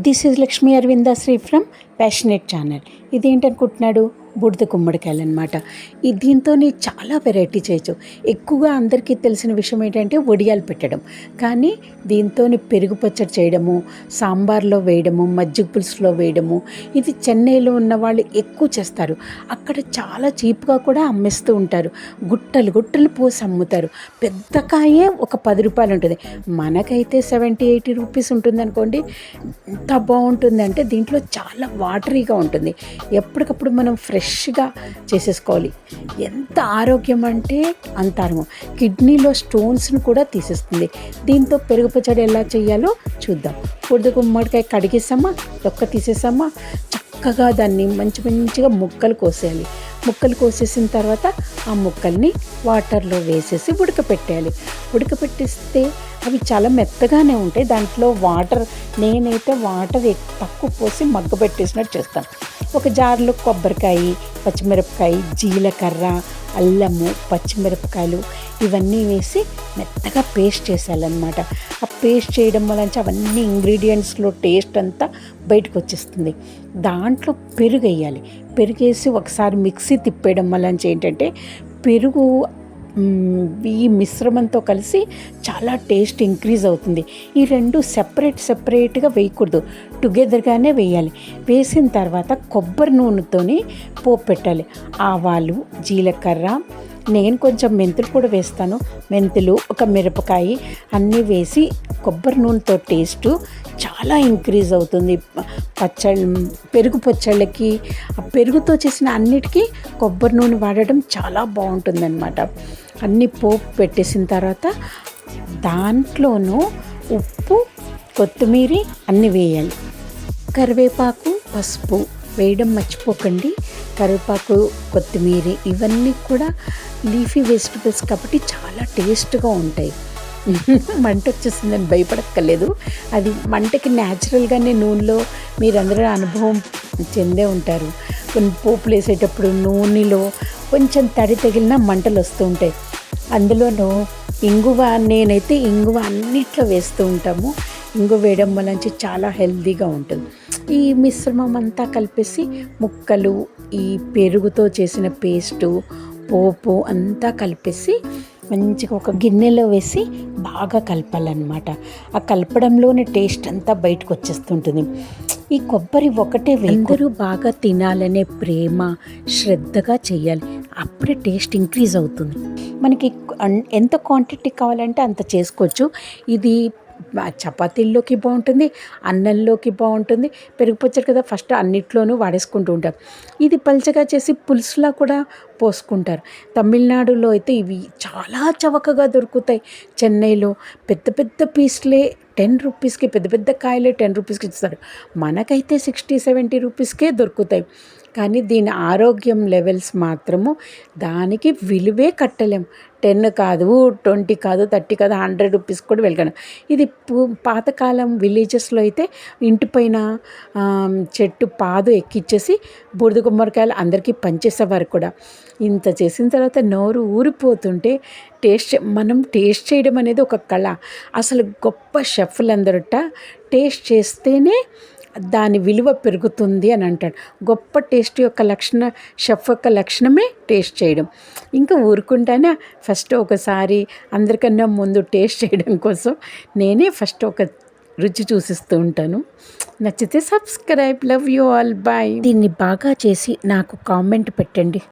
This is Lakshmi Aravinda Sri from passionate channel. ఇదేంటనుకుంటున్నాడు, బూడిద గుమ్మడికాయలు అనమాట. దీంతో చాలా వెరైటీ చేయొచ్చు. ఎక్కువగా అందరికీ తెలిసిన విషయం ఏంటంటే వడియాలు పెట్టడం, కానీ దీంతో పెరుగు పచ్చడి చేయడము, సాంబార్లో వేయడము, మజ్జిగ పులుసులో వేయడము, ఇది చెన్నైలో ఉన్న వాళ్ళు ఎక్కువ చేస్తారు. అక్కడ చాలా చీప్గా కూడా అమ్మేస్తూ ఉంటారు. గుట్టలు గుట్టలు పోసి అమ్ముతారు. పెద్ద కాయే ఒక 10 రూపాయలు ఉంటుంది. మనకైతే 70-80 రూపీస్ ఉంటుంది అనుకోండి. ఎంత బాగుంటుందంటే దీంట్లో చాలా వాటరీగా ఉంటుంది. ఎప్పటికప్పుడు మనం ఫ్రెష్గా చేసేసుకోవాలి. ఎంత ఆరోగ్యం అంటే అంత ఆరోగ్యం. కిడ్నీలో స్టోన్స్ను కూడా తీసేస్తుంది. దీంతో పెరుగు పచ్చడి ఎలా చేయాలో చూద్దాం. బూడిద గుమ్మడికాయ కడిగేసామా, తొక్క తీసేసామా, చక్కగా దాన్ని మంచిగా ముక్కలు కోసేయాలి. ముక్కలు కోసేసిన తర్వాత ఆ ముక్కల్ని వాటర్లో వేసేసి ఉడకపెట్టేయాలి. ఉడకపెట్టిస్తే అవి చాలా మెత్తగానే ఉంటాయి. దాంట్లో నేనైతే వాటర్ తక్కువ పోసి మగ్గబెట్టేసినట్టు చేస్తాను. ఒక జార్లో కొబ్బరికాయ, పచ్చిమిరపకాయ, జీలకర్ర, అల్లము, పచ్చిమిరపకాయలు ఇవన్నీ వేసి మెత్తగా పేస్ట్ చేసేయాలన్నమాట. ఆ పేస్ట్ చేయడం వల్ల అవన్నీ ఇంగ్రీడియంట్స్లో టేస్ట్ అంతా బయటకు వచ్చేస్తుంది. దాంట్లో పెరుగు వేయాలి. పెరుగేసి ఒకసారి మిక్సీ తిప్పేయడం వల్ల ఏంటంటే పెరుగు ఈ మిశ్రమంతో కలిసి చాలా టేస్ట్ ఇంక్రీజ్ అవుతుంది. ఈ రెండు సెపరేట్గా వేయకూడదు, టుగెదర్గానే వేయాలి. వేసిన తర్వాత కొబ్బరి నూనెతోని పోపు పెట్టాలి. ఆవాలు, జీలకర్ర, నేను కొంచెం మెంతులు కూడా వేస్తాను. మెంతులు, ఒక మిరపకాయ అన్నీ వేసి కొబ్బరి నూనెతో టేస్టు చాలా ఇంక్రీజ్ అవుతుంది. పెరుగు పచ్చళ్ళకి, పెరుగుతో చేసిన అన్నిటికీ కొబ్బరి నూనె వాడడం చాలా బాగుంటుందన్నమాట. అన్నీ పోపు పెట్టేసిన తర్వాత దాంట్లోనూ ఉప్పు, కొత్తిమీర అన్నీ వేయాలి. కరివేపాకు, పసుపు వేయడం మర్చిపోకండి. కరివేపాకు, కొత్తిమీర ఇవన్నీ కూడా లీఫీ వెజిటబుల్స్ కాబట్టి చాలా టేస్ట్గా ఉంటాయి. మంట వచ్చేసిందని భయపడక్కర్లేదు. అది మంటకి న్యాచురల్గానే నూనెలో మీరందరూ అనుభవం చెందే ఉంటారు. కొన్ని పోపులు వేసేటప్పుడు నూనెలో కొంచెం తడి తగిలిన మంటలు వస్తూ ఉంటాయి. అందులోనూ ఇంగువ, నేనైతే ఇంగువ అన్నిట్లో వేస్తూ ఉంటాము. ఇంగువ వేయడం వల్ల చాలా హెల్తీగా ఉంటుంది. ఈ మిశ్రమం అంతా కలిపేసి ముక్కలు, ఈ పెరుగుతో చేసిన పేస్టు, పోపు అంతా కలిపేసి మంచిగా ఒక గిన్నెలో వేసి బాగా కలపాలన్నమాట. ఆ కలపడంలోనే టేస్ట్ అంతా బయటకు వచ్చేస్తుంటుంది. ఈ కొబ్బరి ఒకటే అందరూ బాగా తినాలనే ప్రేమ, శ్రద్ధగా చేయాలి. అప్పుడే టేస్ట్ ఇంక్రీజ్ అవుతుంది. మనకి ఎంత క్వాంటిటీ కావాలంటే అంత చేసుకోవచ్చు. ఇది చపాతీల్లోకి బాగుంటుంది, అన్నంలోకి బాగుంటుంది. పెరుగు పచ్చడి కదా, ఫస్ట్ అన్నిట్లోనూ వాడేసుకుంటూ ఉంటారు. ఇది పల్చగా చేసి పులుసులా కూడా పోసుకుంటారు. తమిళనాడులో అయితే ఇవి చాలా చవకగా దొరుకుతాయి. చెన్నైలో పెద్ద పెద్ద పీస్లే 10 రూపీస్కి, పెద్ద పెద్ద కాయలే 10 రూపీస్కి ఇస్తారు. మనకైతే 60-70 రూపీస్కే దొరుకుతాయి. కానీ దీని ఆరోగ్యం లెవెల్స్ మాత్రము దానికి విలువే కట్టలేం. 10 కాదు, 20 కాదు, 30 కాదు, 100 రూపీస్ కూడా వెళ్ళగలను. ఇది పాతకాలం విలేజెస్లో అయితే ఇంటి పైన చెట్టు పాదు ఎక్కిచ్చేసి బూడిద గుమ్మడికాయలు అందరికీ పంచేసేవారు కూడా. ఇంత చేసిన తర్వాత నోరు ఊరిపోతుంటే మనం టేస్ట్ చేయడం అనేది ఒక కళ. అసలు గొప్ప షెఫ్లందరట టేస్ట్ చేస్తేనే దాని విలువ పెరుగుతుంది అని అంటాడు. గొప్ప టేస్ట్ యొక్క షెఫ్ యొక్క లక్షణమే టేస్ట్ చేయడం. ఇంకా ఊరుకుంటానే ఫస్ట్ ఒకసారి అందరికన్నా ముందు టేస్ట్ చేయడం కోసం నేనే ఫస్ట్ ఒక రుచి చూసిస్తూ ఉంటాను. నచ్చితే subscribe. Love you all. Bye. దీన్ని బాగా చేసి నాకు కామెంట్ పెట్టండి.